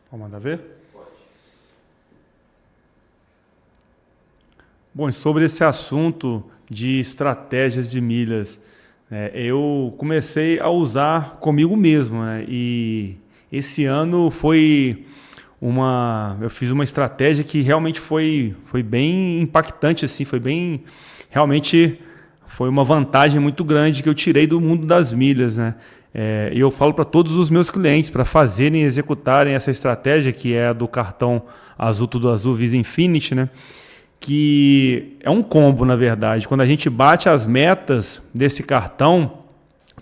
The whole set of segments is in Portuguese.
Pode mandar ver? Bom, e sobre esse assunto de estratégias de milhas, eu comecei a usar comigo mesmo, né? E esse ano eu fiz uma estratégia que realmente foi bem impactante, assim, realmente foi uma vantagem muito grande que eu tirei do mundo das milhas, né? E eu falo para todos os meus clientes para fazerem e executarem essa estratégia, que é a do cartão Azul Tudo Azul Visa Infinity, né? Que é um combo, na verdade. Quando a gente bate as metas desse cartão,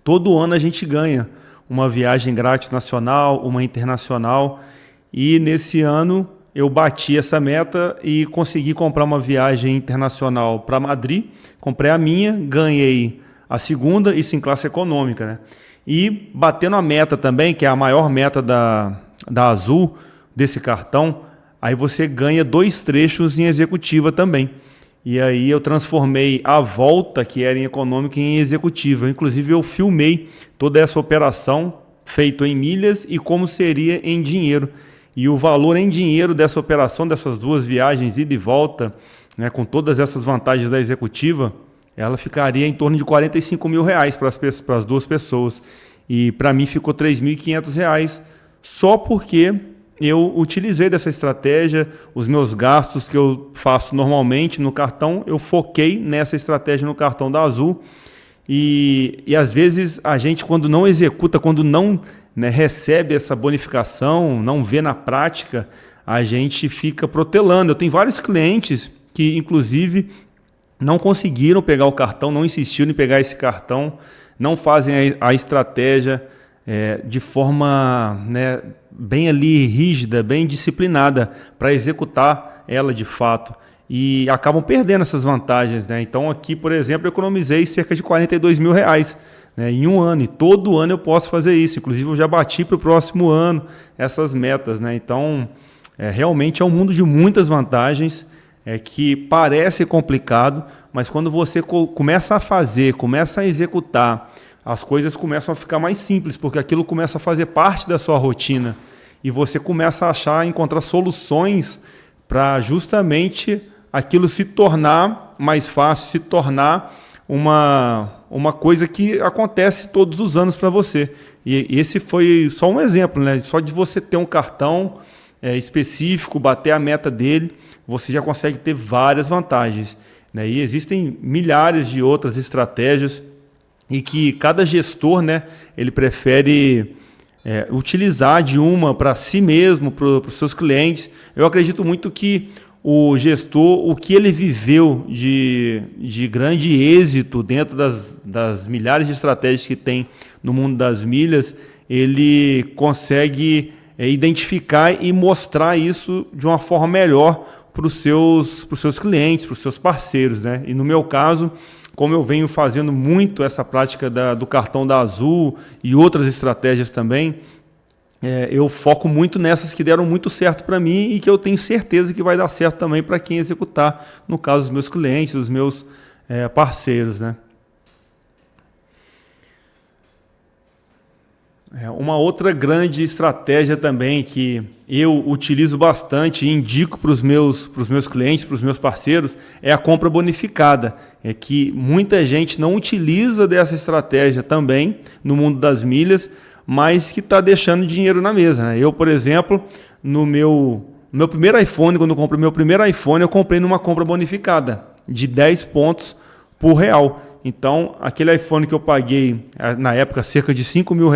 todo ano a gente ganha uma viagem grátis nacional, uma internacional. E nesse ano eu bati essa meta e consegui comprar uma viagem internacional para Madrid. Comprei a minha, ganhei a segunda, isso em classe econômica, né? E batendo a meta também, que é a maior meta da Azul, desse cartão, aí você ganha 2 trechos em executiva também. E aí eu transformei a volta, que era em econômica, em executiva. Inclusive eu filmei toda essa operação feita em milhas e como seria em dinheiro. E o valor em dinheiro dessa operação, dessas 2 viagens ida e volta, né, com todas essas vantagens da executiva, ela ficaria em torno de R$ 45 mil para as 2 pessoas. E para mim ficou R$ 3.500 só porque eu utilizei dessa estratégia. Os meus gastos que eu faço normalmente no cartão, eu foquei nessa estratégia no cartão da Azul. E às vezes a gente, quando não executa, quando não, né, recebe essa bonificação, não vê na prática, a gente fica protelando. Eu tenho vários clientes que, inclusive, não conseguiram pegar o cartão, não insistiram em pegar esse cartão, não fazem a estratégia de forma, né, bem ali rígida, bem disciplinada para executar ela de fato. E acabam perdendo essas vantagens, né? Então aqui, por exemplo, eu economizei cerca de R$ 42 mil, né, em um ano. E todo ano eu posso fazer isso. Inclusive eu já bati para o próximo ano essas metas, né? Então realmente é um mundo de muitas vantagens. Que parece complicado, mas quando você começa a fazer, começa a executar, as coisas começam a ficar mais simples, porque aquilo começa a fazer parte da sua rotina e você começa a achar, encontrar soluções para justamente aquilo se tornar mais fácil, se tornar uma coisa que acontece todos os anos para você. E esse foi só um exemplo, né? Só de você ter um cartão específico, bater a meta dele, você já consegue ter várias vantagens, né? E existem milhares de outras estratégias e que cada gestor, né, ele prefere utilizar de uma para si mesmo, para os seus clientes. Eu acredito muito que o gestor, o que ele viveu de grande êxito dentro das milhares de estratégias que tem no mundo das milhas, ele consegue identificar e mostrar isso de uma forma melhor para os seus clientes, para os seus parceiros, né? E no meu caso, como eu venho fazendo muito essa prática do cartão da Azul e outras estratégias também, eu foco muito nessas que deram muito certo para mim e que eu tenho certeza que vai dar certo também para quem executar, no caso dos meus clientes, dos meus parceiros, né? Uma outra grande estratégia também que eu utilizo bastante e indico para os meus clientes, para os meus parceiros, é a compra bonificada. É que muita gente não utiliza dessa estratégia também no mundo das milhas, mas que está deixando dinheiro na mesa, né? Eu, por exemplo, no meu primeiro iPhone, quando eu comprei meu primeiro iPhone, eu comprei numa compra bonificada de 10 pontos por real. Então, aquele iPhone que eu paguei, na época, cerca de R$ 5 mil,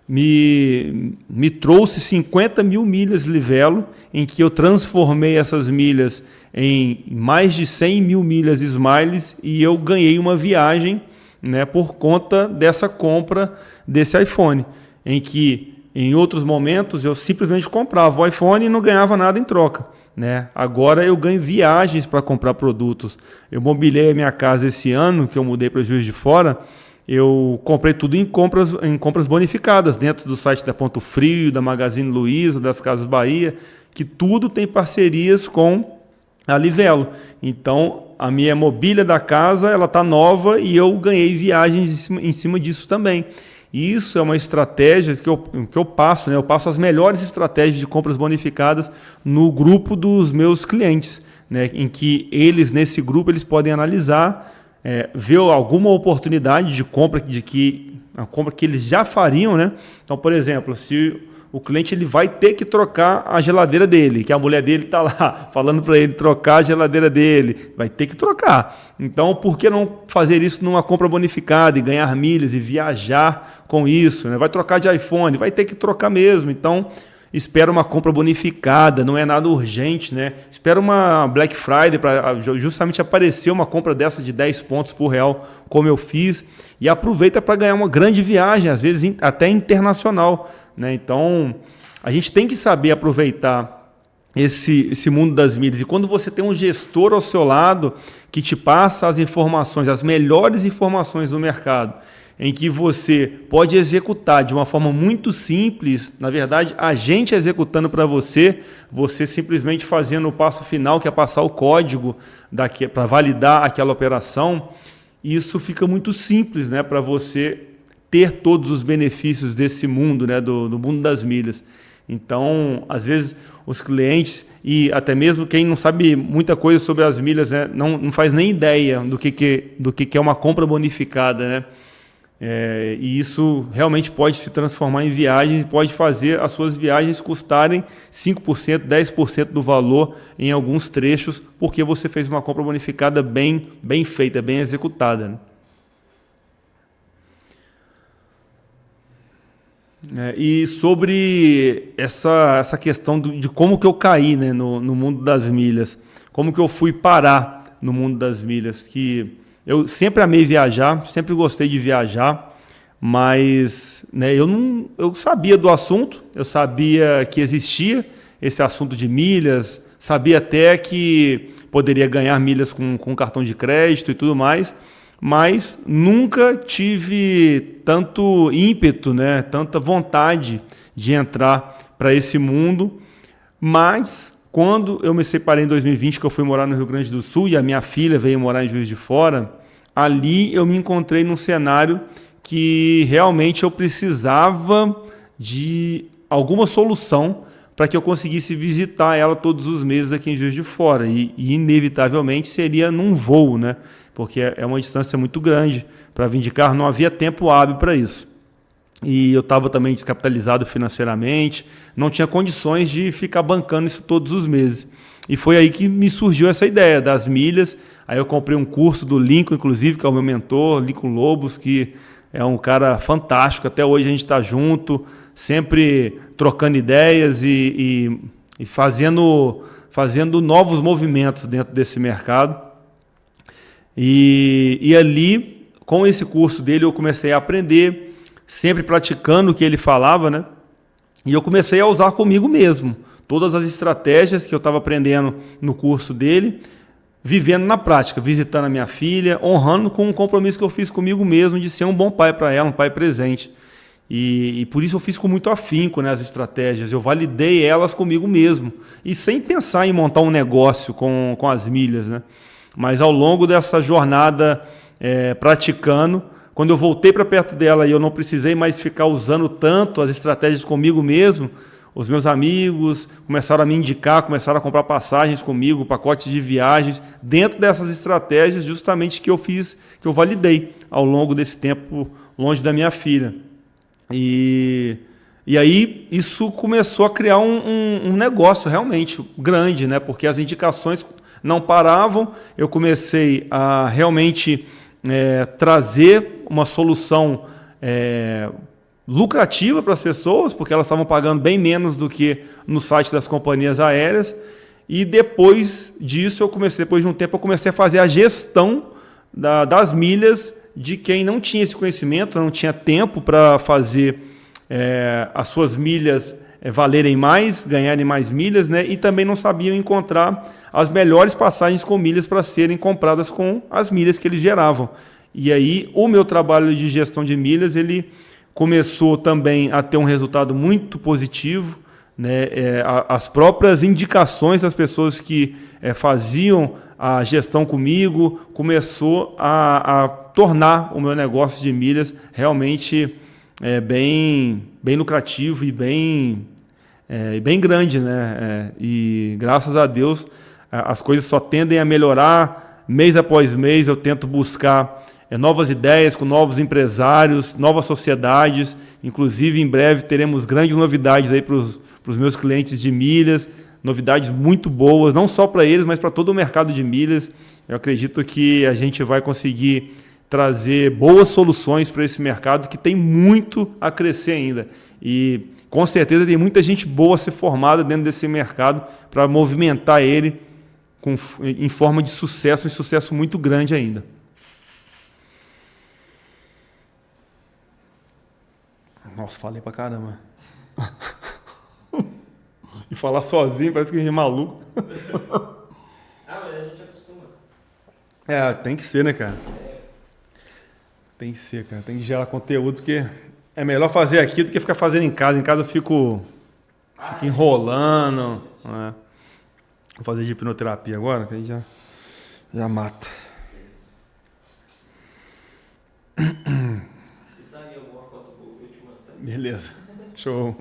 me trouxe 50 mil milhas Livelo, em que eu transformei essas milhas em mais de 100 mil milhas Smiles e eu ganhei uma viagem, né, por conta dessa compra desse iPhone, em que em outros momentos eu simplesmente comprava o iPhone e não ganhava nada em troca, né? Agora eu ganho viagens para comprar produtos. Eu mobilei a minha casa esse ano, que eu mudei para Juiz de Fora, eu comprei tudo em compras bonificadas, dentro do site da Ponto Frio, da Magazine Luiza, das Casas Bahia, que tudo tem parcerias com a Livelo. Então, a minha mobília da casa ela está nova e eu ganhei viagens em cima disso também. E isso é uma estratégia que eu passo, né? Eu passo as melhores estratégias de compras bonificadas no grupo dos meus clientes, né? Em que eles, nesse grupo, eles podem analisar, ver alguma oportunidade de compra, a compra que eles já fariam, né? Então, por exemplo, se o cliente ele vai ter que trocar a geladeira dele, que a mulher dele está lá falando para ele trocar a geladeira dele, vai ter que trocar. Então, por que não fazer isso numa compra bonificada e ganhar milhas e viajar com isso, né? Vai trocar de iPhone, vai ter que trocar mesmo. Então, espera uma compra bonificada, não é nada urgente, né? Espera uma Black Friday para justamente aparecer uma compra dessa de 10 pontos por real, como eu fiz, e aproveita para ganhar uma grande viagem, às vezes até internacional, né? Então, a gente tem que saber aproveitar esse mundo das milhas. E quando você tem um gestor ao seu lado que te passa as informações, as melhores informações do mercado, em que você pode executar de uma forma muito simples, na verdade, a gente executando para você, você simplesmente fazendo o passo final, que é passar o código para validar aquela operação, isso fica muito simples, né, para você ter todos os benefícios desse mundo, né, do mundo das milhas. Então, às vezes, os clientes e até mesmo quem não sabe muita coisa sobre as milhas, né, não faz nem ideia do que é uma compra bonificada, né? E isso realmente pode se transformar em viagens, pode fazer as suas viagens custarem 5%, 10% do valor em alguns trechos, porque você fez uma compra bonificada bem feita, bem executada, né? E sobre essa questão de como que eu caí, né, no mundo das milhas, como que eu fui parar no mundo das milhas, que eu sempre amei viajar, sempre gostei de viajar, mas, né, eu sabia do assunto, eu sabia que existia esse assunto de milhas, sabia até que poderia ganhar milhas com cartão de crédito e tudo mais, mas nunca tive tanto ímpeto, né, tanta vontade de entrar para esse mundo. Mas quando eu me separei em 2020, que eu fui morar no Rio Grande do Sul e a minha filha veio morar em Juiz de Fora, ali eu me encontrei num cenário que realmente eu precisava de alguma solução para que eu conseguisse visitar ela todos os meses aqui em Juiz de Fora. E inevitavelmente seria num voo, né? Porque é uma distância muito grande para vir de carro, não havia tempo hábil para isso. E eu estava também descapitalizado financeiramente, não tinha condições de ficar bancando isso todos os meses. E foi aí que me surgiu essa ideia das milhas. Aí eu comprei um curso do Lincoln, inclusive, que é o meu mentor, Lincoln Lobos, que é um cara fantástico. Até hoje a gente está junto, sempre trocando ideias e fazendo novos movimentos dentro desse mercado. E ali, com esse curso dele, eu comecei a aprender, sempre praticando o que ele falava, né? E eu comecei a usar comigo mesmo todas as estratégias que eu estava aprendendo no curso dele, vivendo na prática, visitando a minha filha, honrando com um compromisso que eu fiz comigo mesmo de ser um bom pai para ela, um pai presente. E por isso eu fiz com muito afinco, né, as estratégias, eu validei elas comigo mesmo, e sem pensar em montar um negócio com as milhas, né? Mas ao longo dessa jornada praticando, quando eu voltei para perto dela e eu não precisei mais ficar usando tanto as estratégias comigo mesmo, os meus amigos começaram a me indicar, começaram a comprar passagens comigo, pacotes de viagens, dentro dessas estratégias justamente que eu validei ao longo desse tempo longe da minha filha. E aí isso começou a criar um negócio realmente grande, né? Porque as indicações não paravam, eu comecei a realmente trazer uma solução lucrativa para as pessoas, porque elas estavam pagando bem menos do que no site das companhias aéreas. E depois disso, depois de um tempo, eu comecei a fazer a gestão das milhas de quem não tinha esse conhecimento, não tinha tempo para fazer as suas milhas valerem mais, ganharem mais milhas, né? E também não sabiam encontrar as melhores passagens com milhas para serem compradas com as milhas que eles geravam. E aí o meu trabalho de gestão de milhas, ele começou também a ter um resultado muito positivo, né? As próprias indicações das pessoas que faziam a gestão comigo começou a tornar o meu negócio de milhas realmente bem lucrativo e bem grande, né? E graças a Deus as coisas só tendem a melhorar mês após mês. Eu tento buscar novas ideias com novos empresários, novas sociedades. Inclusive, em breve teremos grandes novidades aí para os meus clientes de milhas, novidades muito boas, não só para eles, mas para todo o mercado de milhas. Eu acredito que a gente vai conseguir trazer boas soluções para esse mercado que tem muito a crescer ainda. E com certeza tem muita gente boa a ser formada dentro desse mercado para movimentar ele em forma de sucesso, um sucesso muito grande ainda. Nossa, falei pra caramba. E falar sozinho, parece que a gente é maluco. Ah, mas a gente acostuma. Tem que ser, né, cara? Tem que ser, cara. Tem que gerar conteúdo, porque é melhor fazer aqui do que ficar fazendo em casa. Em casa eu fico enrolando. Né? Vou fazer de hipnoterapia agora, que aí já mato. Se sabe alguma foto boa, eu te mando. Beleza. Show.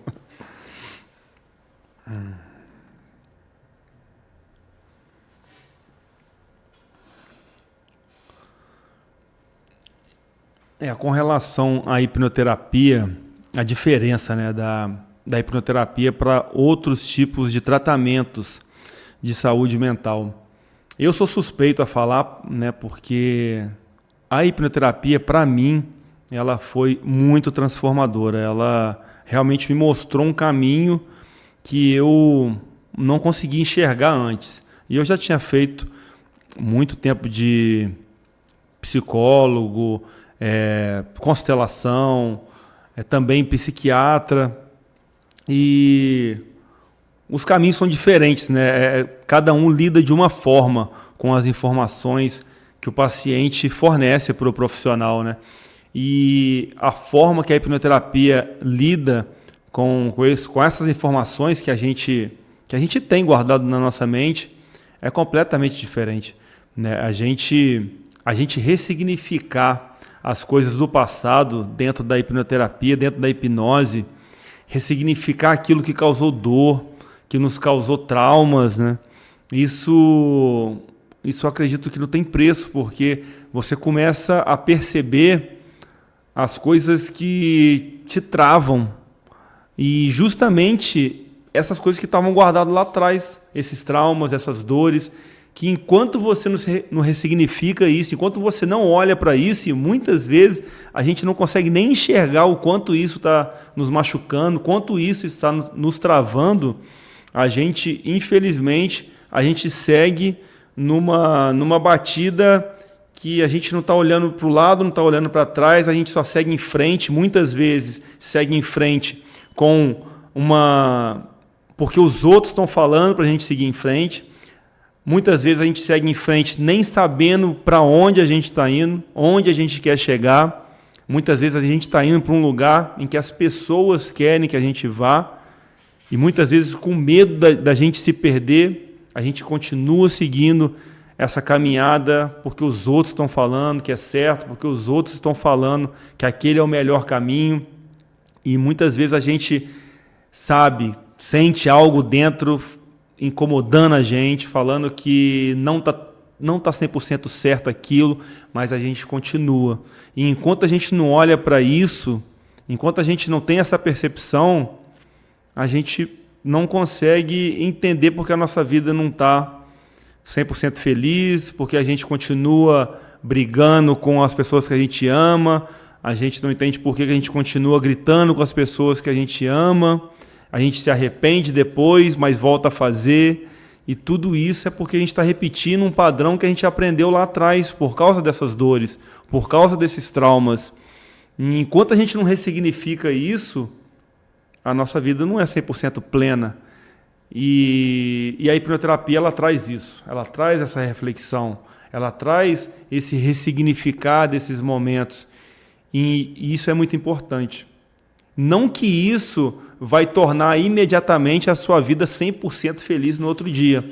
Com relação à hipnoterapia, a diferença, né, da hipnoterapia para outros tipos de tratamentos de saúde mental. Eu sou suspeito a falar, né, porque a hipnoterapia, para mim, ela foi muito transformadora. Ela realmente me mostrou um caminho que eu não conseguia enxergar antes. E eu já tinha feito muito tempo de psicólogo, constelação, também psiquiatra, e os caminhos são diferentes, né? Cada um lida de uma forma com as informações que o paciente fornece para o profissional, né? E a forma que a hipnoterapia lida com essas informações que a gente tem guardado na nossa mente é completamente diferente, né? A gente ressignificar as coisas do passado dentro da hipnoterapia, dentro da hipnose, ressignificar aquilo que causou dor, que nos causou traumas, né? Isso acredito que não tem preço, porque você começa a perceber as coisas que te travam. E justamente essas coisas que estavam guardadas lá atrás, esses traumas, essas dores, que enquanto você não ressignifica isso, enquanto você não olha para isso, e muitas vezes a gente não consegue nem enxergar o quanto isso está nos machucando, quanto isso está nos travando, a gente, infelizmente, a gente segue numa batida que a gente não está olhando para o lado, não está olhando para trás, a gente só segue em frente, muitas vezes segue em frente porque os outros estão falando para a gente seguir em frente. Muitas vezes a gente segue em frente nem sabendo para onde a gente está indo, onde a gente quer chegar. Muitas vezes a gente está indo para um lugar em que as pessoas querem que a gente vá, e muitas vezes com medo da gente se perder, a gente continua seguindo essa caminhada porque os outros estão falando que é certo, porque os outros estão falando que aquele é o melhor caminho. E muitas vezes a gente sente algo dentro incomodando a gente, falando que não tá 100% certo aquilo, mas a gente continua. E enquanto a gente não olha para isso, enquanto a gente não tem essa percepção, a gente não consegue entender porque a nossa vida não está 100% feliz, porque a gente continua brigando com as pessoas que a gente ama, a gente não entende por que a gente continua gritando com as pessoas que a gente ama, a gente se arrepende depois, mas volta a fazer, e tudo isso é porque a gente está repetindo um padrão que a gente aprendeu lá atrás, por causa dessas dores, por causa desses traumas. E enquanto a gente não ressignifica isso, a nossa vida não é 100% plena. E a hipnoterapia, ela traz isso, ela traz essa reflexão, ela traz esse ressignificar desses momentos, e isso é muito importante. Não que isso vai tornar imediatamente a sua vida 100% feliz no outro dia,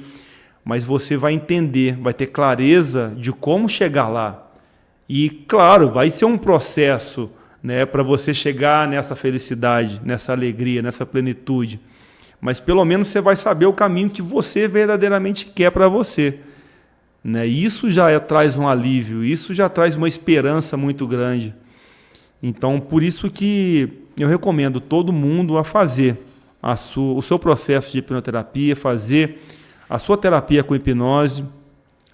mas você vai entender, vai ter clareza de como chegar lá. E, claro, vai ser um processo né, para você chegar nessa felicidade, nessa alegria, nessa plenitude. Mas pelo menos você vai saber o caminho que você verdadeiramente quer para você, né? Isso já traz um alívio, isso já traz uma esperança muito grande. Então, por isso que eu recomendo todo mundo a fazer o seu processo de hipnoterapia, fazer a sua terapia com hipnose,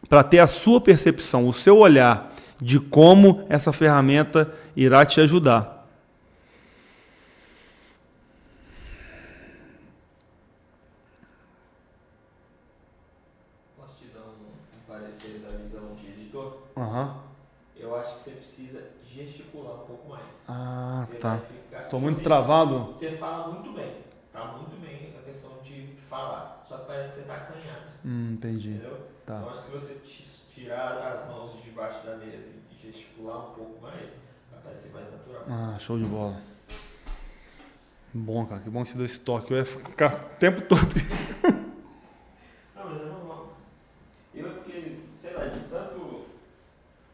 para ter a sua percepção, o seu olhar de como essa ferramenta irá te ajudar. Posso te dar um parecer da visão de editor? Uhum. Eu acho que você precisa gesticular um pouco mais. Ah, Você tá. vai ficar- Estou muito você- travado? Você fala muito bem. Tá muito bem a questão de falar. Só que parece que você tá acanhado. Entendi. Entendeu? Tá. Então acho que se você tirar as mãos de debaixo da mesa e gesticular um pouco mais, vai parecer mais natural. Ah, show de bola. Bom, cara, que bom que você deu esse toque. Eu ia ficar o tempo todo. Não, mas é normal. Eu é porque, sei lá, de tanto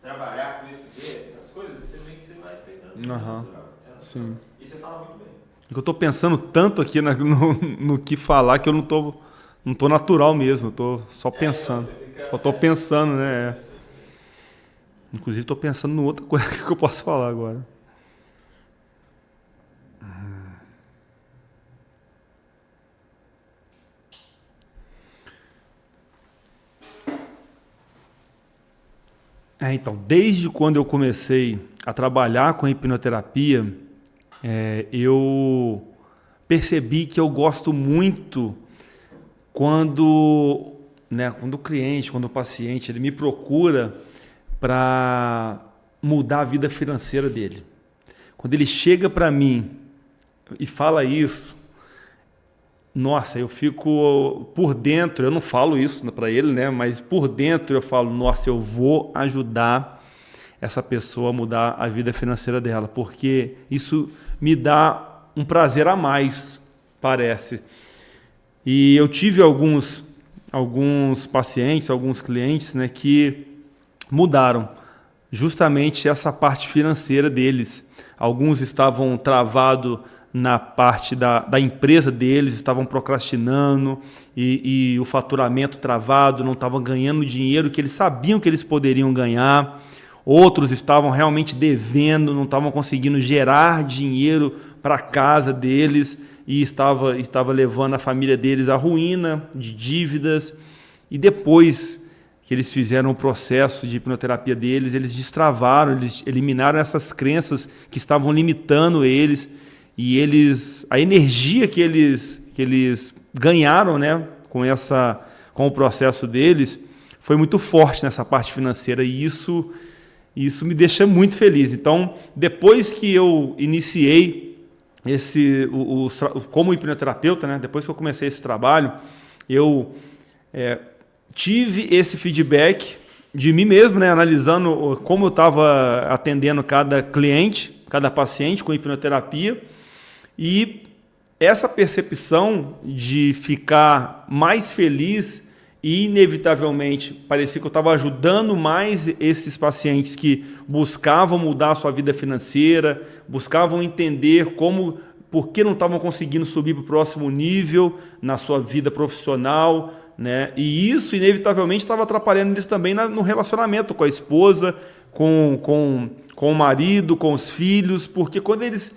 trabalhar com isso, ver as coisas, você meio que você vai treinando. Aham. Natural. É natural. Sim. E você fala muito bem. Eu estou pensando tanto aqui no que falar que eu não tô natural mesmo. Eu tô só pensando. Só estou pensando, né? Inclusive, estou pensando em outra coisa que eu posso falar agora. Então, desde quando eu comecei a trabalhar com hipnoterapia, eu percebi que eu gosto muito quando o cliente, quando o paciente, ele me procura para mudar a vida financeira dele. Quando ele chega para mim e fala isso, nossa, eu fico por dentro, eu não falo isso para ele, né? Mas por dentro eu falo, nossa, eu vou ajudar essa pessoa a mudar a vida financeira dela, porque isso me dá um prazer a mais, parece. E eu tive alguns pacientes, alguns clientes, né, que mudaram justamente essa parte financeira deles. Alguns estavam travados na parte da empresa deles, estavam procrastinando e o faturamento travado, não estavam ganhando o dinheiro que eles sabiam que eles poderiam ganhar. Outros estavam realmente devendo, não estavam conseguindo gerar dinheiro para a casa deles e estava levando a família deles à ruína de dívidas. E depois que eles fizeram o processo de hipnoterapia deles, eles destravaram, eles eliminaram essas crenças que estavam limitando eles, e a energia que eles ganharam, né, com o processo deles, foi muito forte nessa parte financeira, e isso me deixa muito feliz. Então, depois que eu iniciei como hipnoterapeuta, né, depois que eu comecei esse trabalho, eu tive esse feedback de mim mesmo, né, analisando como eu estava atendendo cada cliente, cada paciente com hipnoterapia, e essa percepção de ficar mais feliz e, inevitavelmente, parecia que eu estava ajudando mais esses pacientes que buscavam mudar a sua vida financeira, buscavam entender por que não estavam conseguindo subir para o próximo nível na sua vida profissional, né? E isso, inevitavelmente, estava atrapalhando eles também no relacionamento com a esposa, com o marido, com os filhos, porque quando eles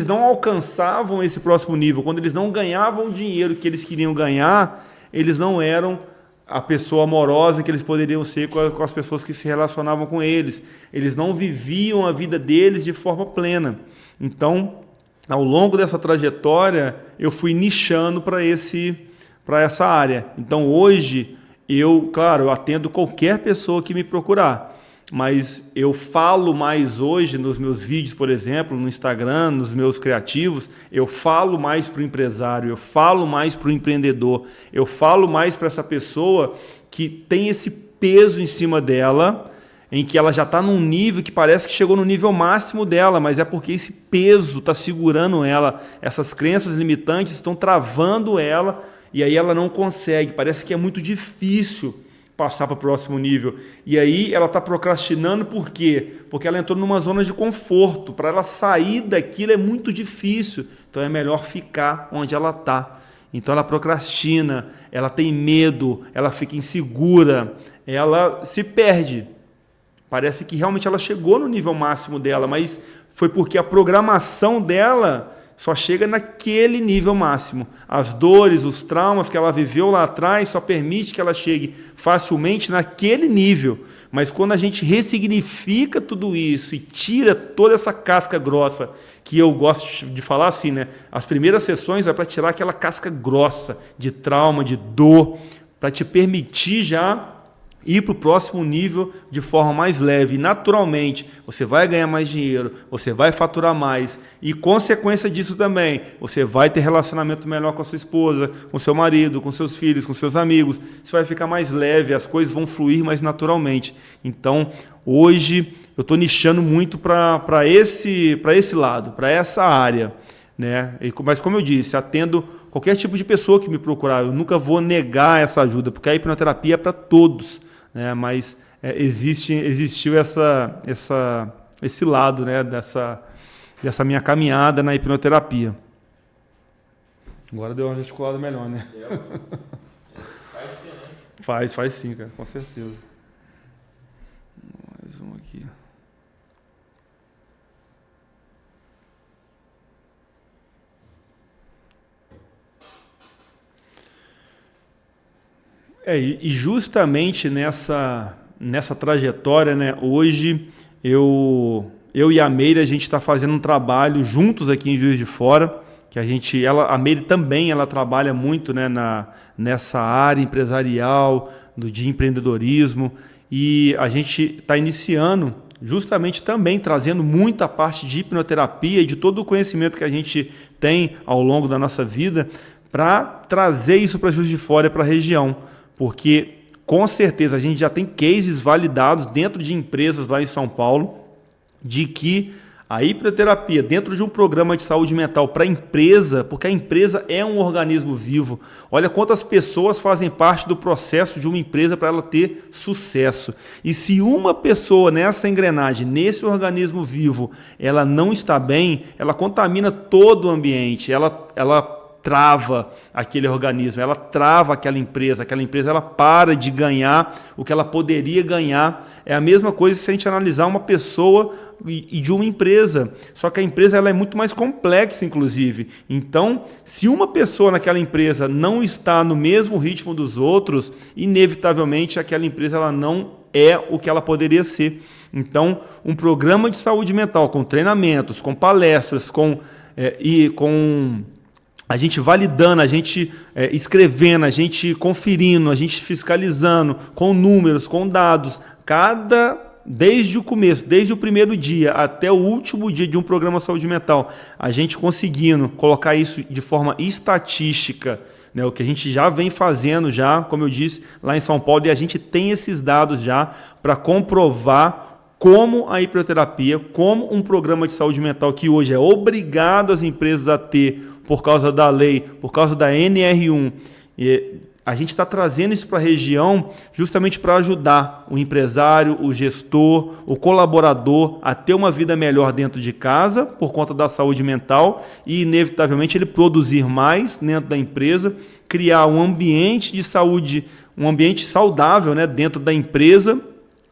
não alcançavam esse próximo nível, quando eles não ganhavam o dinheiro que eles queriam ganhar, eles não eram a pessoa amorosa que eles poderiam ser com as pessoas que se relacionavam com eles. Eles não viviam a vida deles de forma plena. Então, ao longo dessa trajetória, eu fui nichando para essa área. Então, hoje, eu atendo qualquer pessoa que me procurar. Mas eu falo mais hoje nos meus vídeos, por exemplo, no Instagram, nos meus criativos, eu falo mais para o empresário, eu falo mais para o empreendedor, eu falo mais para essa pessoa que tem esse peso em cima dela, em que ela já está num nível que parece que chegou no nível máximo dela, mas é porque esse peso está segurando ela, essas crenças limitantes estão travando ela, e aí ela não consegue, parece que é muito difícil passar para o próximo nível. E aí ela está procrastinando por quê? Porque ela entrou numa zona de conforto. Para ela sair daquilo é muito difícil. Então é melhor ficar onde ela está. Então ela procrastina, ela tem medo, ela fica insegura, ela se perde. Parece que realmente ela chegou no nível máximo dela, mas foi porque a programação dela só chega naquele nível máximo. As dores, os traumas que ela viveu lá atrás só permite que ela chegue facilmente naquele nível. Mas quando a gente ressignifica tudo isso e tira toda essa casca grossa, que eu gosto de falar assim, né? As primeiras sessões é para tirar aquela casca grossa de trauma, de dor, para te permitir já ir para o próximo nível de forma mais leve. E, naturalmente, você vai ganhar mais dinheiro, você vai faturar mais. E, consequência disso também, você vai ter relacionamento melhor com a sua esposa, com seu marido, com seus filhos, com seus amigos. Você vai ficar mais leve, as coisas vão fluir mais naturalmente. Então, hoje, eu estou nichando muito para esse lado, para essa área, né? Mas, como eu disse, atendo qualquer tipo de pessoa que me procurar. Eu nunca vou negar essa ajuda, porque a hipnoterapia é para todos. Mas existiu esse lado, né, dessa minha caminhada na hipnoterapia. Agora deu uma gesticulada melhor, né? Faz sim, cara, com certeza. Mais um aqui. E justamente nessa trajetória, né, hoje eu e a Meire, a gente está fazendo um trabalho juntos aqui em Juiz de Fora, que a Meire também ela trabalha muito, né, nessa área empresarial, de empreendedorismo, e a gente está iniciando justamente também trazendo muita parte de hipnoterapia e de todo o conhecimento que a gente tem ao longo da nossa vida para trazer isso para Juiz de Fora e para a região. Porque, com certeza, a gente já tem cases validados dentro de empresas lá em São Paulo de que a hipnoterapia dentro de um programa de saúde mental para a empresa, porque a empresa é um organismo vivo. Olha quantas pessoas fazem parte do processo de uma empresa para ela ter sucesso. E se uma pessoa nessa engrenagem, nesse organismo vivo, ela não está bem, ela contamina todo o ambiente, ela trava aquele organismo, ela trava aquela empresa ela para de ganhar o que ela poderia ganhar. É a mesma coisa se a gente analisar uma pessoa e de uma empresa, só que a empresa ela é muito mais complexa, inclusive. Então, se uma pessoa naquela empresa não está no mesmo ritmo dos outros, inevitavelmente aquela empresa ela não é o que ela poderia ser. Então, um programa de saúde mental com treinamentos, com palestras, com a gente validando, a gente escrevendo, a gente conferindo, a gente fiscalizando, com números, com dados, desde o começo, desde o primeiro dia até o último dia de um programa de saúde mental, a gente conseguindo colocar isso de forma estatística, né, o que a gente já vem fazendo, já, como eu disse, lá em São Paulo, e a gente tem esses dados já para comprovar como a hipnoterapia, como um programa de saúde mental que hoje é obrigado as empresas a ter por causa da lei, por causa da NR1, a gente está trazendo isso para a região justamente para ajudar o empresário, o gestor, o colaborador a ter uma vida melhor dentro de casa por conta da saúde mental e, inevitavelmente, ele produzir mais dentro da empresa, criar um ambiente de saúde, um ambiente saudável, né, dentro da empresa,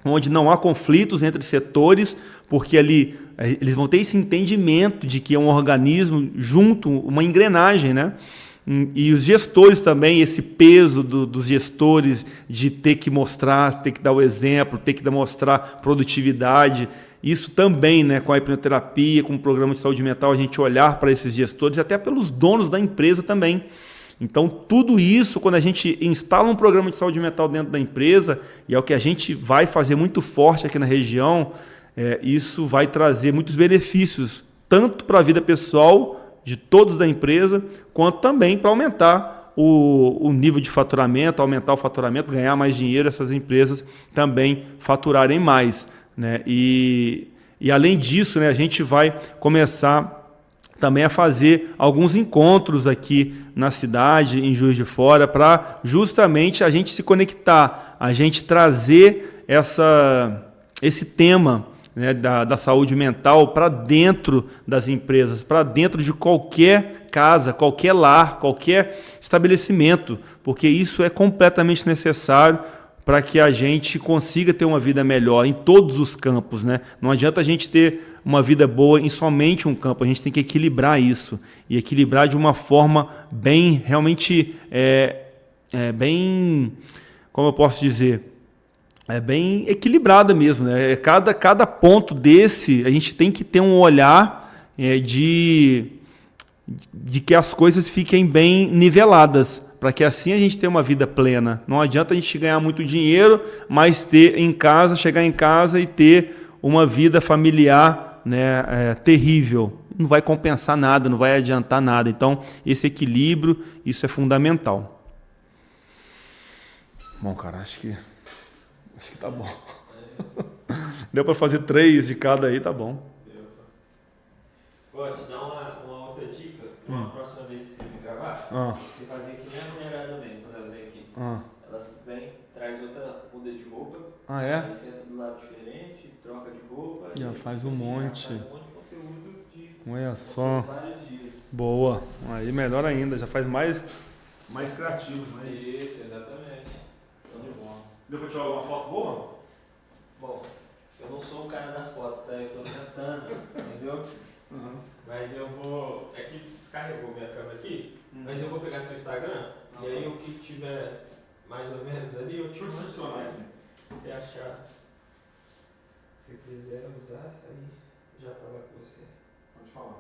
onde não há conflitos entre setores, porque ali eles vão ter esse entendimento de que é um organismo junto, uma engrenagem, né? E os gestores também, esse peso dos gestores de ter que mostrar, ter que dar o exemplo, ter que demonstrar produtividade, isso também, né, com a hipnoterapia, com o programa de saúde mental, a gente olhar para esses gestores, até pelos donos da empresa também. Então, tudo isso, quando a gente instala um programa de saúde mental dentro da empresa, e é o que a gente vai fazer muito forte aqui na região, isso vai trazer muitos benefícios, tanto para a vida pessoal de todos da empresa, quanto também para aumentar o nível de faturamento, aumentar o faturamento, ganhar mais dinheiro, essas empresas também faturarem mais, né? E além disso, né, a gente vai começar também a fazer alguns encontros aqui na cidade, em Juiz de Fora, para justamente a gente se conectar, a gente trazer esse tema, né, da saúde mental para dentro das empresas, para dentro de qualquer casa, qualquer lar, qualquer estabelecimento, porque isso é completamente necessário para que a gente consiga ter uma vida melhor em todos os campos, né? Não adianta a gente ter uma vida boa em somente um campo, a gente tem que equilibrar isso, e equilibrar de uma forma bem, realmente, bem, como eu posso dizer, bem equilibrada mesmo, né? Cada ponto desse, a gente tem que ter um olhar de que as coisas fiquem bem niveladas, para que assim a gente tenha uma vida plena. Não adianta a gente ganhar muito dinheiro, mas chegar em casa e ter uma vida familiar, né, terrível. Não vai compensar nada, não vai adiantar nada. Então, esse equilíbrio, isso é fundamental. Bom, cara, acho que tá bom. Deu para fazer 3 de cada aí, tá bom. Vou te dar uma outra dica. Uma próxima vez que você vir gravar, você fazer que nem a mulherada vem, quando elas vêm aqui. Elas vêm, traz outra muda de roupa. Aí senta do lado diferente, troca de roupa. Já faz um monte. Já faz um monte de conteúdo de olha só. vários dias. Boa. Aí melhor ainda, já faz mais criativo. Isso, exatamente. Então de bom. Deu para tirar uma foto boa? Bom, eu não sou o cara da foto, tá? Eu tô tentando, entendeu? Mas eu vou. É que descarregou minha câmera aqui, mas eu vou pegar seu Instagram e aí o que tiver mais ou menos ali eu te mando. Se você achar, se quiser usar, aí já tá lá com você. Pode falar.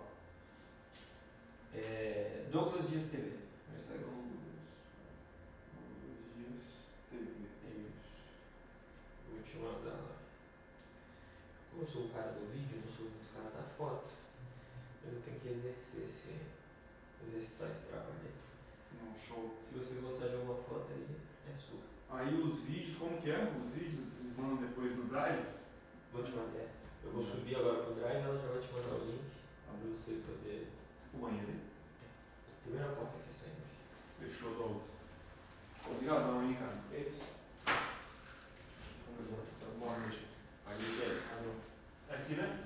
Douglas Dias TV. Douglas Dias TV. Vou te mandar lá. Como eu sou o cara do vídeo, eu não sou muito cara da foto, mas eu tenho que exercitar esse trabalho aí. Não, show. Se você gostar de alguma foto aí, é sua. Aí os vídeos, como que é? Os vídeos vão depois no Drive? Vou te mandar. Eu vou subir agora pro Drive, ela já vai te mandar o link para você poder. O banheiro. Primeira porta aqui saindo. Fechou, Douglas. Obrigadão, hein, cara. Isso. Boa noite. Aí, velho. Aqui, né?